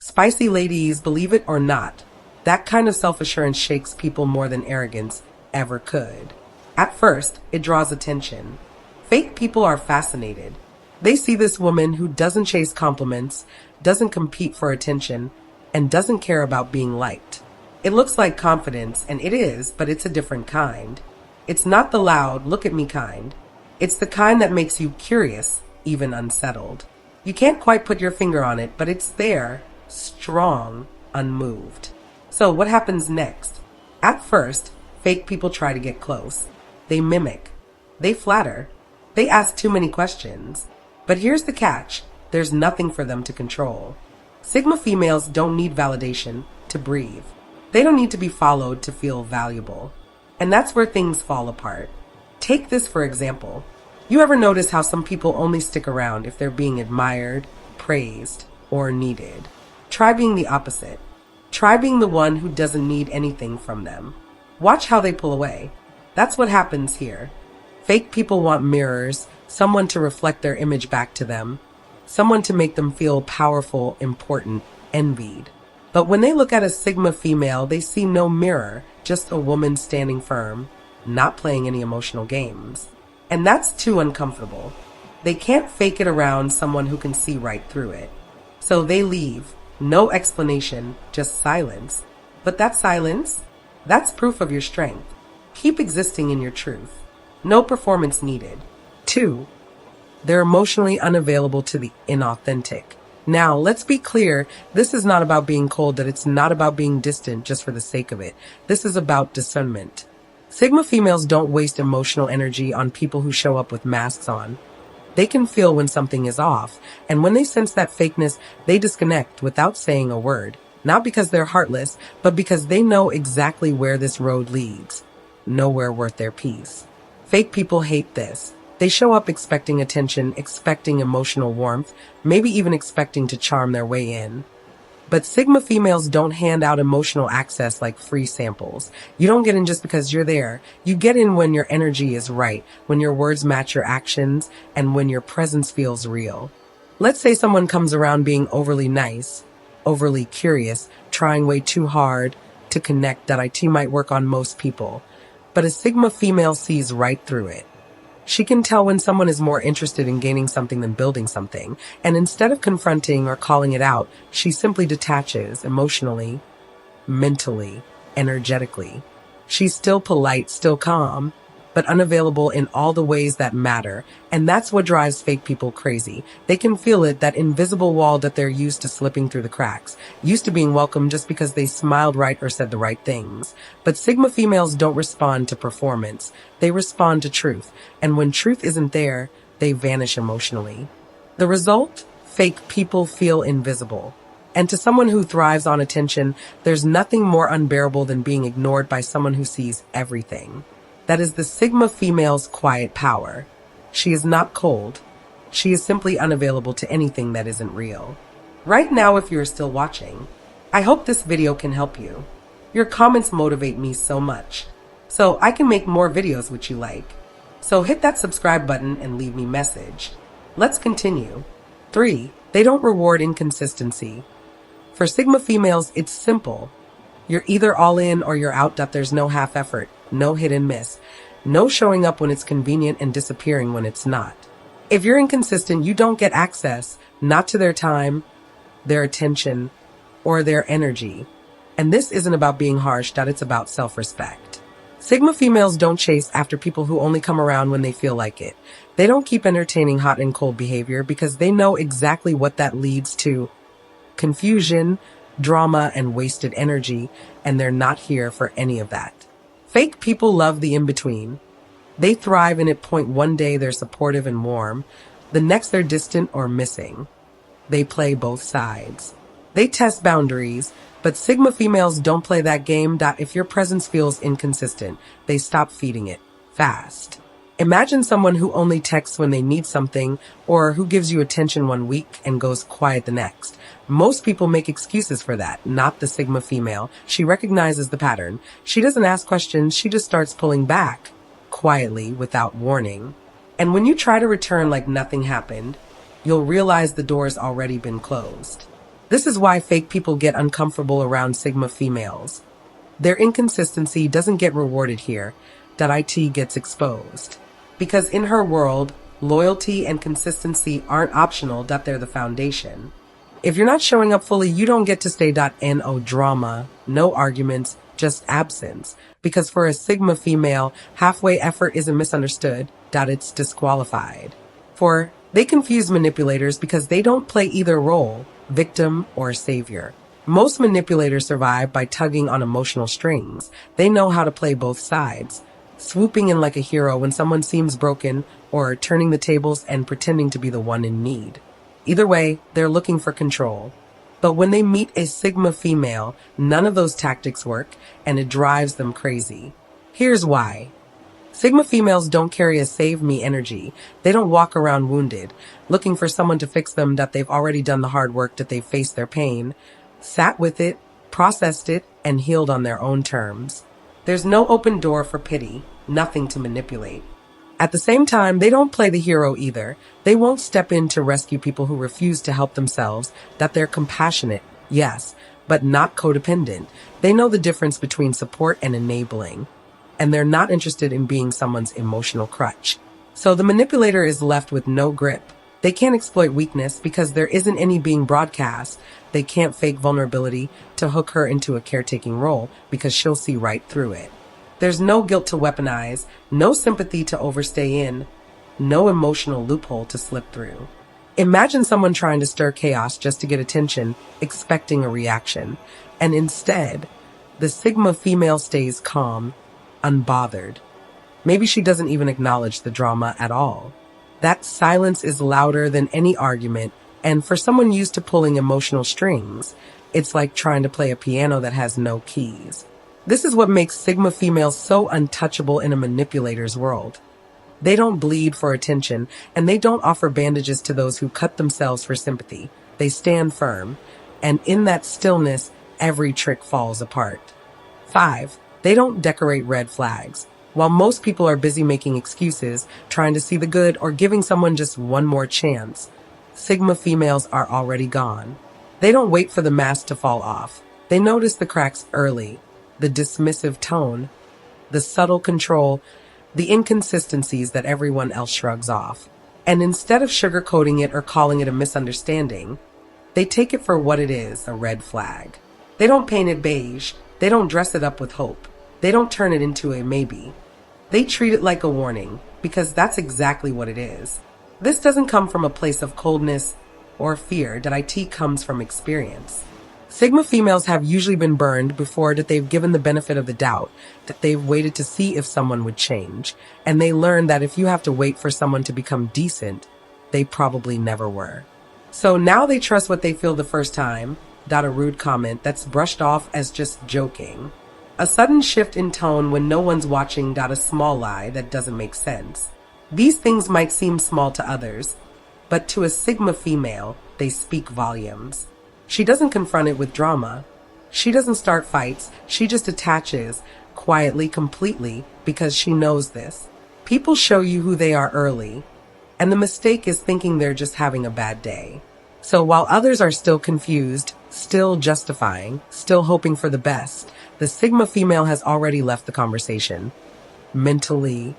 Spicy ladies, believe it or not, that kind of self-assurance shakes people more than arrogance ever could. At first, it draws attention. Fake people are fascinated. They see this woman who doesn't chase compliments, doesn't compete for attention, and doesn't care about being liked. It looks like confidence, and it is, but it's a different kind. It's not the loud, look at me kind. It's the kind that makes you curious, even unsettled. You can't quite put your finger on it, but it's there, strong, unmoved. So what happens next? At first, fake people try to get close. They mimic. They flatter. They ask too many questions. But here's the catch. There's nothing for them to control. Sigma females don't need validation to breathe. They don't need to be followed to feel valuable. And that's where things fall apart. Take this for example. You ever notice how some people only stick around if they're being admired, praised, or needed? Try being the opposite. Try being the one who doesn't need anything from them. Watch how they pull away. That's what happens here. Fake people want mirrors, someone to reflect their image back to them, someone to make them feel powerful, important, envied. But when they look at a Sigma female, they see no mirror, just a woman standing firm, not playing any emotional games. And that's too uncomfortable. They can't fake it around someone who can see right through it. So they leave. No explanation, just silence. But that silence, that's proof of your strength. Keep existing in your truth. No performance needed. 2. They're emotionally unavailable to the inauthentic. Now, let's be clear, this is not about being cold, that it's not about being distant just for the sake of it. This is about discernment. Sigma females don't waste emotional energy on people who show up with masks on. They can feel when something is off, and when they sense that fakeness, they disconnect without saying a word. Not because they're heartless, but because they know exactly where this road leads. Nowhere worth their peace. Fake people hate this. They show up expecting attention, expecting emotional warmth, maybe even expecting to charm their way in. But Sigma females don't hand out emotional access like free samples. You don't get in just because you're there. You get in when your energy is right, when your words match your actions, and when your presence feels real. Let's say someone comes around being overly nice, overly curious, trying way too hard to connect, that IT might work on most people. But a Sigma female sees right through it. She can tell when someone is more interested in gaining something than building something, and instead of confronting or calling it out, she simply detaches emotionally, mentally, energetically. She's still polite, still calm, but unavailable in all the ways that matter, and that's what drives fake people crazy. They can feel it, that invisible wall that they're used to slipping through the cracks, used to being welcome just because they smiled right or said the right things. But Sigma females don't respond to performance. They respond to truth, and when truth isn't there, they vanish emotionally. The result? Fake people feel invisible. And to someone who thrives on attention, there's nothing more unbearable than being ignored by someone who sees everything. That is the Sigma female's quiet power. She is not cold. She is simply unavailable to anything that isn't real. Right now, if you're still watching, I hope this video can help you. Your comments motivate me so much, so I can make more videos which you like. So hit that subscribe button and leave me a message. Let's continue. 3. They don't reward inconsistency. For Sigma females, it's simple. You're either all in or you're out. There's no half effort, no hit and miss, no showing up when it's convenient and disappearing when it's not. If you're inconsistent, you don't get access, not to their time, their attention, or their energy. And this isn't about being harsh, that it's about self-respect. Sigma females don't chase after people who only come around when they feel like it. They don't keep entertaining hot and cold behavior because they know exactly what that leads to: confusion, drama, and wasted energy, and they're not here for any of that. Fake people love the in-between. They thrive in it. Point one day they're supportive and warm, the next they're distant or missing. They play both sides. They test boundaries, but Sigma females don't play that game. That if your presence feels inconsistent, they stop feeding it fast. Imagine someone who only texts when they need something, or who gives you attention one week and goes quiet the next. Most people make excuses for that, not the Sigma female. She recognizes the pattern. She doesn't ask questions, she just starts pulling back, quietly, without warning. And when you try to return like nothing happened, you'll realize the door's already been closed. This is why fake people get uncomfortable around Sigma females. Their inconsistency doesn't get rewarded here, that IT gets exposed. Because in her world, loyalty and consistency aren't optional, that they're the foundation. If you're not showing up fully, you don't get to stay. No drama, no arguments, just absence. Because for a Sigma female, halfway effort isn't misunderstood, that it's disqualified. For they confuse manipulators because they don't play either role, victim or savior. Most manipulators survive by tugging on emotional strings. They know how to play both sides, swooping in like a hero when someone seems broken or turning the tables and pretending to be the one in need. Either way, they're looking for control. But when they meet a Sigma female, none of those tactics work, and it drives them crazy. Here's why. Sigma females don't carry a save me energy. They don't walk around wounded, looking for someone to fix them, that they've already done the hard work, that they've faced their pain, sat with it, processed it, and healed on their own terms. There's no open door for pity, nothing to manipulate. At the same time, they don't play the hero either. They won't step in to rescue people who refuse to help themselves, that they're compassionate, yes, but not codependent. They know the difference between support and enabling, and they're not interested in being someone's emotional crutch. So the manipulator is left with no grip. They can't exploit weakness because there isn't any being broadcast. They can't fake vulnerability to hook her into a caretaking role because she'll see right through it. There's no guilt to weaponize, no sympathy to overstay in, no emotional loophole to slip through. Imagine someone trying to stir chaos just to get attention, expecting a reaction. And instead, the Sigma female stays calm, unbothered. Maybe she doesn't even acknowledge the drama at all. That silence is louder than any argument, and for someone used to pulling emotional strings, it's like trying to play a piano that has no keys. This is what makes Sigma females so untouchable in a manipulator's world. They don't bleed for attention, and they don't offer bandages to those who cut themselves for sympathy. They stand firm, and in that stillness, every trick falls apart. 5. They don't decorate red flags. While most people are busy making excuses, trying to see the good, or giving someone just one more chance, Sigma females are already gone. They don't wait for the mask to fall off. They notice the cracks early. The dismissive tone, the subtle control, the inconsistencies that everyone else shrugs off. And instead of sugarcoating it or calling it a misunderstanding, they take it for what it is, a red flag. They don't paint it beige. They don't dress it up with hope. They don't turn it into a maybe. They treat it like a warning, because that's exactly what it is. This doesn't come from a place of coldness or fear. That it comes from experience. Sigma females have usually been burned before, that they've given the benefit of the doubt, that they've waited to see if someone would change, and they learn that if you have to wait for someone to become decent, they probably never were. So now they trust what they feel the first time, a rude comment that's brushed off as just joking, a sudden shift in tone when no one's watching, a small lie that doesn't make sense. These things might seem small to others, but to a Sigma female, they speak volumes. She doesn't confront it with drama. She doesn't start fights. She just attaches, quietly, completely, because she knows this. People show you who they are early, and the mistake is thinking they're just having a bad day. So while others are still confused, still justifying, still hoping for the best, the Sigma female has already left the conversation. Mentally,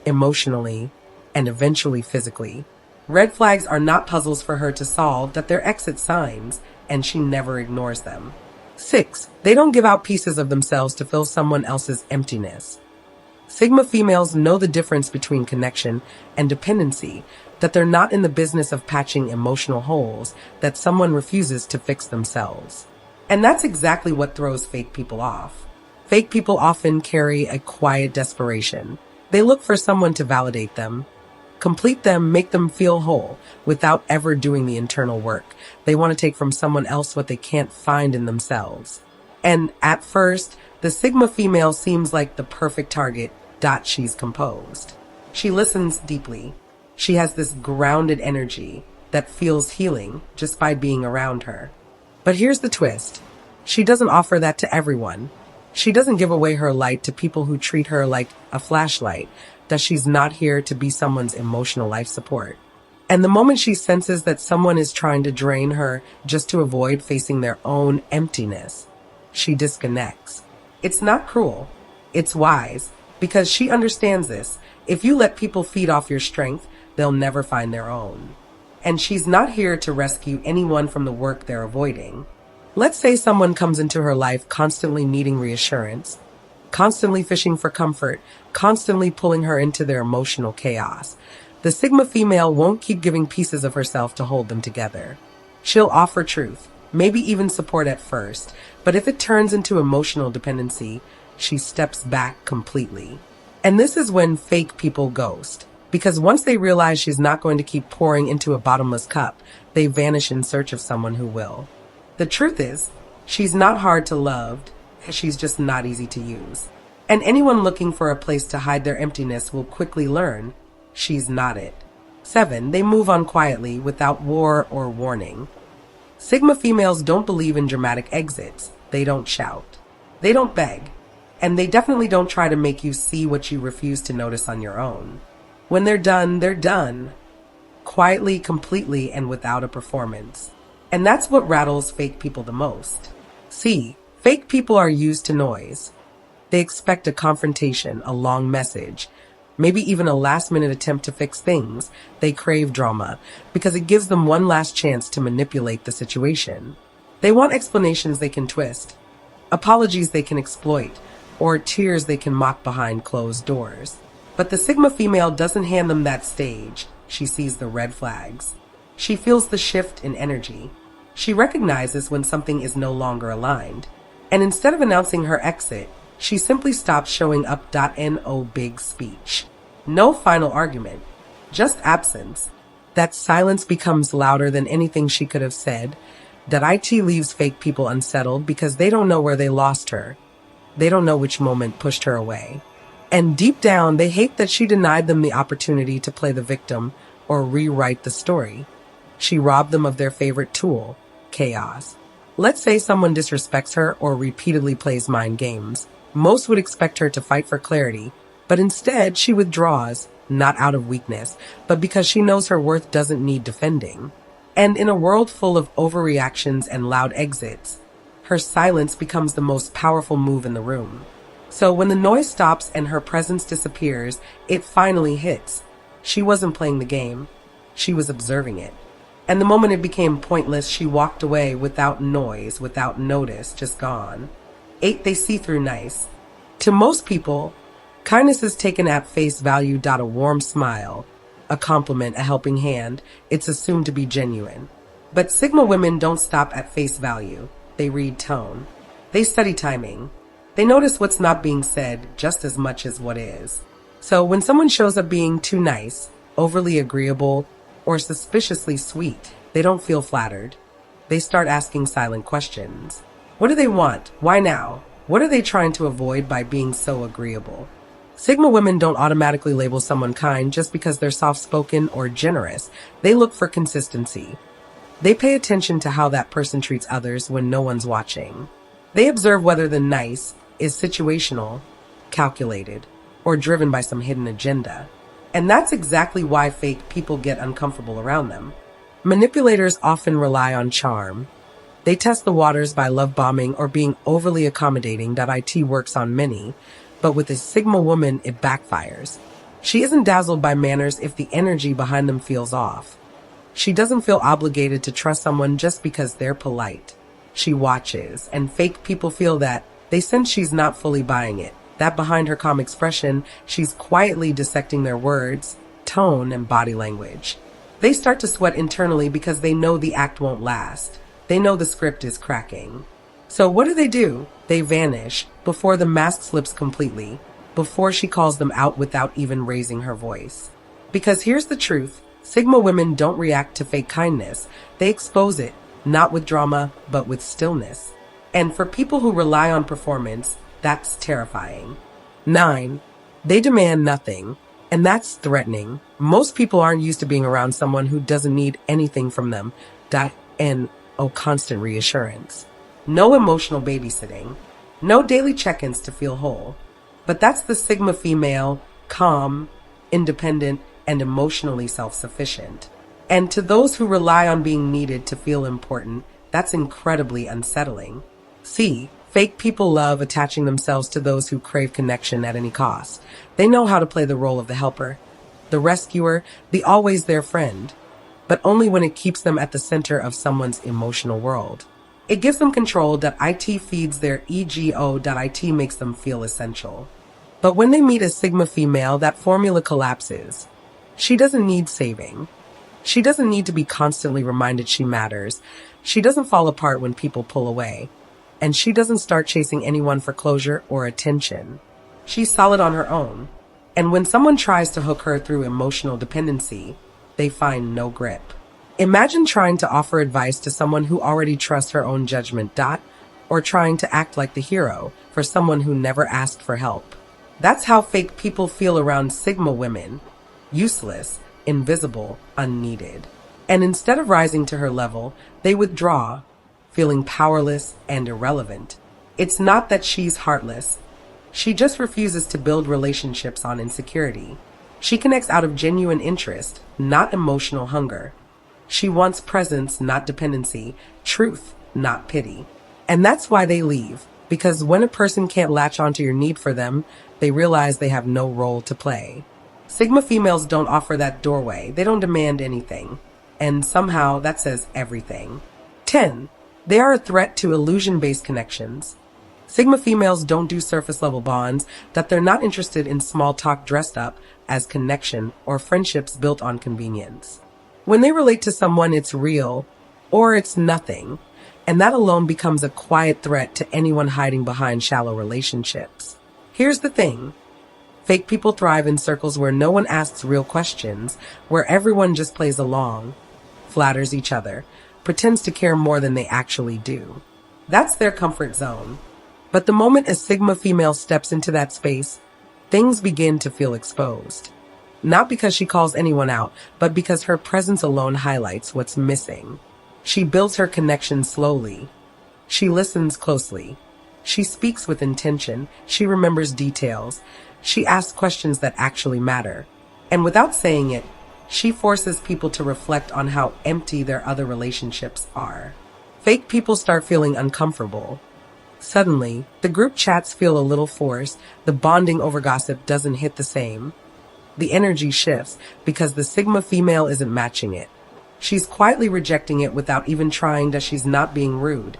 emotionally, and eventually physically. Red flags are not puzzles for her to solve, that they're exit signs, and she never ignores them. 6. They don't give out pieces of themselves to fill someone else's emptiness. Sigma females know the difference between connection and dependency, that they're not in the business of patching emotional holes that someone refuses to fix themselves. And that's exactly what throws fake people off. Fake people often carry a quiet desperation. They look for someone to validate them, complete them, make them feel whole, without ever doing the internal work. They want to take from someone else what they can't find in themselves. And at first, the Sigma female seems like the perfect target. She's composed. She listens deeply. She has this grounded energy that feels healing just by being around her. But here's the twist. She doesn't offer that to everyone. She doesn't give away her light to people who treat her like a flashlight, that she's not here to be someone's emotional life support. And the moment she senses that someone is trying to drain her just to avoid facing their own emptiness, she disconnects. It's not cruel. It's wise, because she understands this. If you let people feed off your strength, they'll never find their own. And she's not here to rescue anyone from the work they're avoiding. Let's say someone comes into her life constantly needing reassurance, constantly fishing for comfort, constantly pulling her into their emotional chaos. The Sigma female won't keep giving pieces of herself to hold them together. She'll offer truth, maybe even support at first, but if it turns into emotional dependency, she steps back completely. And this is when fake people ghost, because once they realize she's not going to keep pouring into a bottomless cup, they vanish in search of someone who will. The truth is, she's not hard to love, she's just not easy to use. And anyone looking for a place to hide their emptiness will quickly learn she's not it. 7. They move on quietly without war or warning. Sigma females don't believe in dramatic exits. They don't shout. They don't beg. And they definitely don't try to make you see what you refuse to notice on your own. When they're done, they're done. Quietly, completely, and without a performance. And that's what rattles fake people the most. See, fake people are used to noise. They expect a confrontation, a long message, maybe even a last-minute attempt to fix things. They crave drama because it gives them one last chance to manipulate the situation. They want explanations they can twist, apologies they can exploit, or tears they can mock behind closed doors. But the Sigma female doesn't hand them that stage. She sees the red flags. She feels the shift in energy. She recognizes when something is no longer aligned. And instead of announcing her exit, she simply stops showing up. No big speech. No final argument. Just absence. That silence becomes louder than anything she could have said. That IT leaves fake people unsettled because they don't know where they lost her. They don't know which moment pushed her away. And deep down, they hate that she denied them the opportunity to play the victim or rewrite the story. She robbed them of their favorite tool, chaos. Let's say someone disrespects her or repeatedly plays mind games. Most would expect her to fight for clarity, but instead she withdraws, not out of weakness, but because she knows her worth doesn't need defending. And in a world full of overreactions and loud exits, her silence becomes the most powerful move in the room. So when the noise stops and her presence disappears, it finally hits. She wasn't playing the game. She was observing it. And the moment it became pointless, she walked away without noise, without notice, just gone. 8. They see through nice. To most people, kindness is taken at face value. A warm smile, a compliment, a helping hand, it's assumed to be genuine. But Sigma women don't stop at face value. They read tone. They study timing. They notice what's not being said just as much as what is. So when someone shows up being too nice, overly agreeable, or suspiciously sweet, they don't feel flattered. They start asking silent questions. What do they want? Why now? What are they trying to avoid by being so agreeable? Sigma women don't automatically label someone kind just because they're soft-spoken or generous. They look for consistency. They pay attention to how that person treats others when no one's watching. They observe whether the nice is situational, calculated, or driven by some hidden agenda. And that's exactly why fake people get uncomfortable around them. Manipulators often rely on charm. They test the waters by love bombing or being overly accommodating. IT works on many, but with a Sigma woman, it backfires. She isn't dazzled by manners if the energy behind them feels off. She doesn't feel obligated to trust someone just because they're polite. She watches, and fake people feel that. They sense she's not fully buying it, that behind her calm expression, she's quietly dissecting their words, tone, and body language. They start to sweat internally because they know the act won't last. They know the script is cracking. So what do? They vanish before the mask slips completely, before she calls them out without even raising her voice. Because here's the truth, Sigma women don't react to fake kindness. They expose it, not with drama, but with stillness. And for people who rely on performance, that's terrifying. 9. They demand nothing, and that's threatening. Most people aren't used to being around someone who doesn't need anything from them. Constant reassurance. No emotional babysitting. No daily check-ins to feel whole. But that's the Sigma female, calm, independent, and emotionally self-sufficient. And to those who rely on being needed to feel important, that's incredibly unsettling. C. Fake people love attaching themselves to those who crave connection at any cost. They know how to play the role of the helper, the rescuer, the always there friend, but only when it keeps them at the center of someone's emotional world. It gives them control that it feeds their ego that it makes them feel essential. But when they meet a Sigma female, that formula collapses. She doesn't need saving. She doesn't need to be constantly reminded she matters. She doesn't fall apart when people pull away. And she doesn't start chasing anyone for closure or attention. She's solid on her own. And when someone tries to hook her through emotional dependency, they find no grip. Imagine trying to offer advice to someone who already trusts her own judgment, or trying to act like the hero for someone who never asked for help. That's how fake people feel around Sigma women. Useless, invisible, unneeded. And instead of rising to her level, they withdraw, feeling powerless and irrelevant. It's not that she's heartless. She just refuses to build relationships on insecurity. She connects out of genuine interest, not emotional hunger. She wants presence, not dependency, truth, not pity. And that's why they leave, because when a person can't latch onto your need for them, they realize they have no role to play. Sigma females don't offer that doorway. They don't demand anything. And somehow that says everything. 10. They are a threat to illusion-based connections. Sigma females don't do surface-level bonds, that they're not interested in small talk dressed up as connection or friendships built on convenience. When they relate to someone, it's real, or it's nothing, and that alone becomes a quiet threat to anyone hiding behind shallow relationships. Here's the thing. Fake people thrive in circles where no one asks real questions, where everyone just plays along, flatters each other, pretends to care more than they actually do. That's their comfort zone. But the moment a Sigma female steps into that space, things begin to feel exposed. Not because she calls anyone out, but because her presence alone highlights what's missing. She builds her connection slowly. She listens closely. She speaks with intention. She remembers details. She asks questions that actually matter. And without saying it, she forces people to reflect on how empty their other relationships are. Fake people start feeling uncomfortable. Suddenly, the group chats feel a little forced. The bonding over gossip doesn't hit the same. The energy shifts because the Sigma female isn't matching it. She's quietly rejecting it without even trying. That she's not being rude.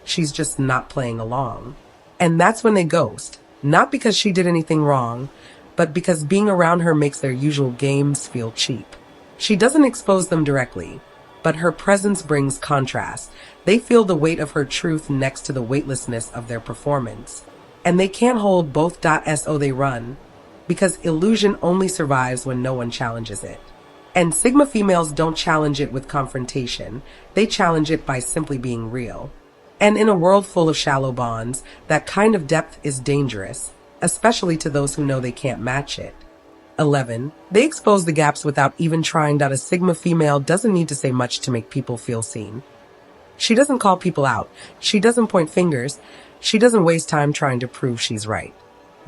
She's just not playing along. And that's when they ghost. Not because she did anything wrong, but because being around her makes their usual games feel cheap. She doesn't expose them directly, but her presence brings contrast. They feel the weight of her truth next to the weightlessness of their performance. And they can't hold both. So they run. Because illusion only survives when no one challenges it. And Sigma females don't challenge it with confrontation. They challenge it by simply being real. And in a world full of shallow bonds, that kind of depth is dangerous, especially to those who know they can't match it. 11. They expose the gaps without even trying. A Sigma female doesn't need to say much to make people feel seen. She doesn't call people out. She doesn't point fingers. She doesn't waste time trying to prove she's right.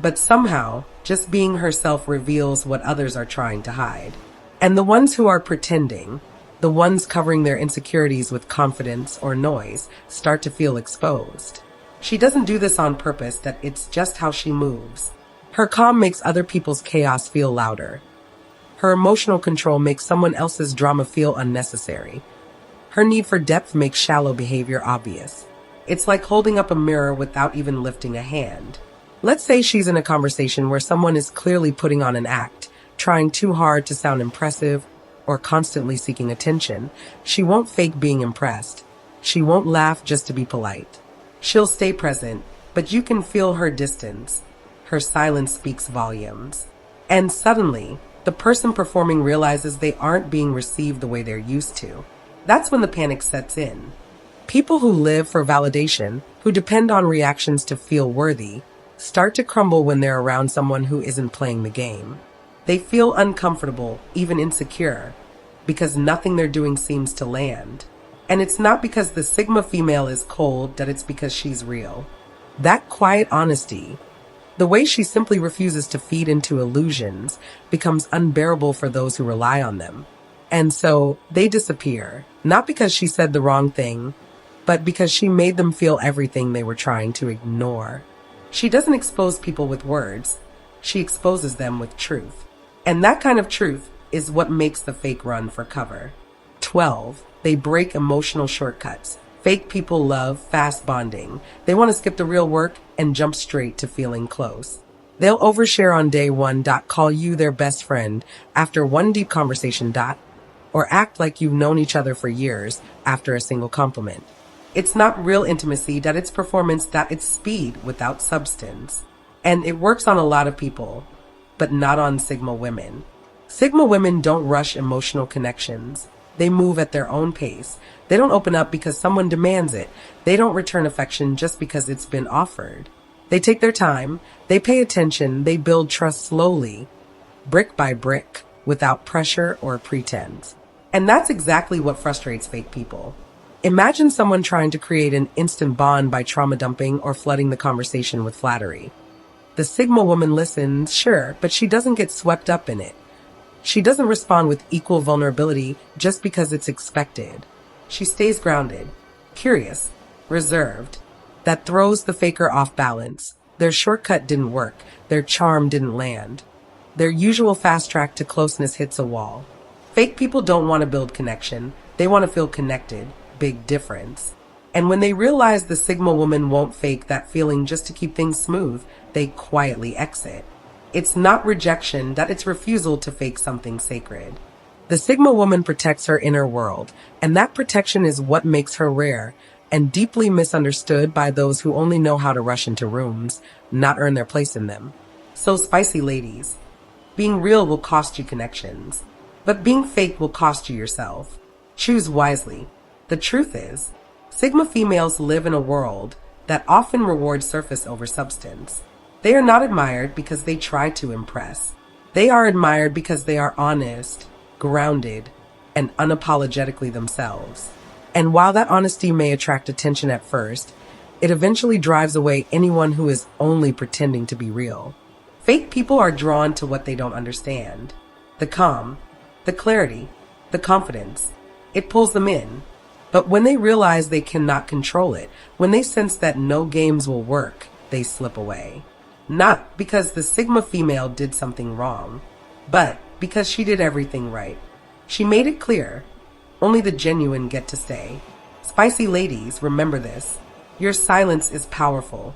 But somehow, just being herself reveals what others are trying to hide. And the ones who are pretending, the ones covering their insecurities with confidence or noise, start to feel exposed. She doesn't do this on purpose, that it's just how she moves. Her calm makes other people's chaos feel louder. Her emotional control makes someone else's drama feel unnecessary. Her need for depth makes shallow behavior obvious. It's like holding up a mirror without even lifting a hand. Let's say she's in a conversation where someone is clearly putting on an act, trying too hard to sound impressive, or constantly seeking attention. She won't fake being impressed. She won't laugh just to be polite. She'll stay present, but you can feel her distance. Her silence speaks volumes. And suddenly, the person performing realizes they aren't being received the way they're used to. That's when the panic sets in. People who live for validation, who depend on reactions to feel worthy, start to crumble when they're around someone who isn't playing the game. They feel uncomfortable, even insecure, because nothing they're doing seems to land. And it's not because the Sigma female is cold, that it's because she's real. That quiet honesty, the way she simply refuses to feed into illusions, becomes unbearable for those who rely on them. And so they disappear, not because she said the wrong thing, but because she made them feel everything they were trying to ignore. She doesn't expose people with words. She exposes them with truth. And that kind of truth is what makes the fake run for cover. 12. They break emotional shortcuts. Fake people love fast bonding. They want to skip the real work and jump straight to feeling close. They'll overshare on day one, call you their best friend after one deep conversation, or act like you've known each other for years after a single compliment. It's not real intimacy, it's performance, it's speed without substance. And it works on a lot of people, but not on Sigma women. Sigma women don't rush emotional connections. They move at their own pace. They don't open up because someone demands it. They don't return affection just because it's been offered. They take their time. They pay attention. They build trust slowly, brick by brick, without pressure or pretense. And that's exactly what frustrates fake people. Imagine someone trying to create an instant bond by trauma dumping or flooding the conversation with flattery. The Sigma woman listens, sure, but she doesn't get swept up in it. She doesn't respond with equal vulnerability just because it's expected. She stays grounded, curious, reserved. That throws the faker off balance. Their shortcut didn't work. Their charm didn't land. Their usual fast track to closeness hits a wall. Fake people don't want to build connection. They want to feel connected. Big difference. And when they realize the Sigma woman won't fake that feeling just to keep things smooth, they quietly exit. It's not rejection, it's refusal to fake something sacred. The Sigma woman protects her inner world, and that protection is what makes her rare and deeply misunderstood by those who only know how to rush into rooms, not earn their place in them. So spicy ladies, being real will cost you connections, but being fake will cost you yourself. Choose wisely. The truth is, Sigma females live in a world that often rewards surface over substance. They are not admired because they try to impress. They are admired because they are honest, grounded, and unapologetically themselves. And while that honesty may attract attention at first, it eventually drives away anyone who is only pretending to be real. Fake people are drawn to what they don't understand. The calm, the clarity, the confidence. It pulls them in. But when they realize they cannot control it, when they sense that no games will work, they slip away. Not because the Sigma female did something wrong, but because she did everything right. She made it clear, only the genuine get to stay. Spicy ladies, remember this. Your silence is powerful.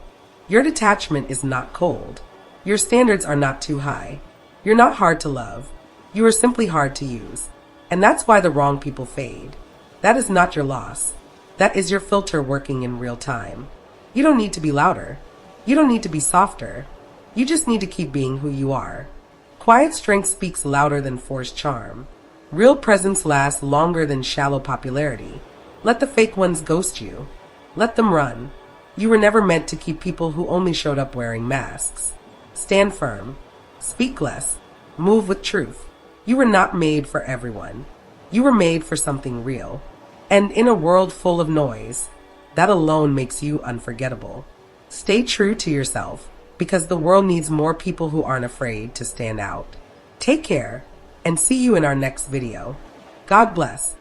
Your detachment is not cold. Your standards are not too high. You're not hard to love. You are simply hard to use. And that's why the wrong people fade. That is not your loss. That is your filter working in real time. You don't need to be louder. You don't need to be softer. You just need to keep being who you are. Quiet strength speaks louder than forced charm. Real presence lasts longer than shallow popularity. Let the fake ones ghost you. Let them run. You were never meant to keep people who only showed up wearing masks. Stand firm. Speak less. Move with truth. You were not made for everyone. You were made for something real. And in a world full of noise, that alone makes you unforgettable. Stay true to yourself, because the world needs more people who aren't afraid to stand out. Take care, and see you in our next video. God bless.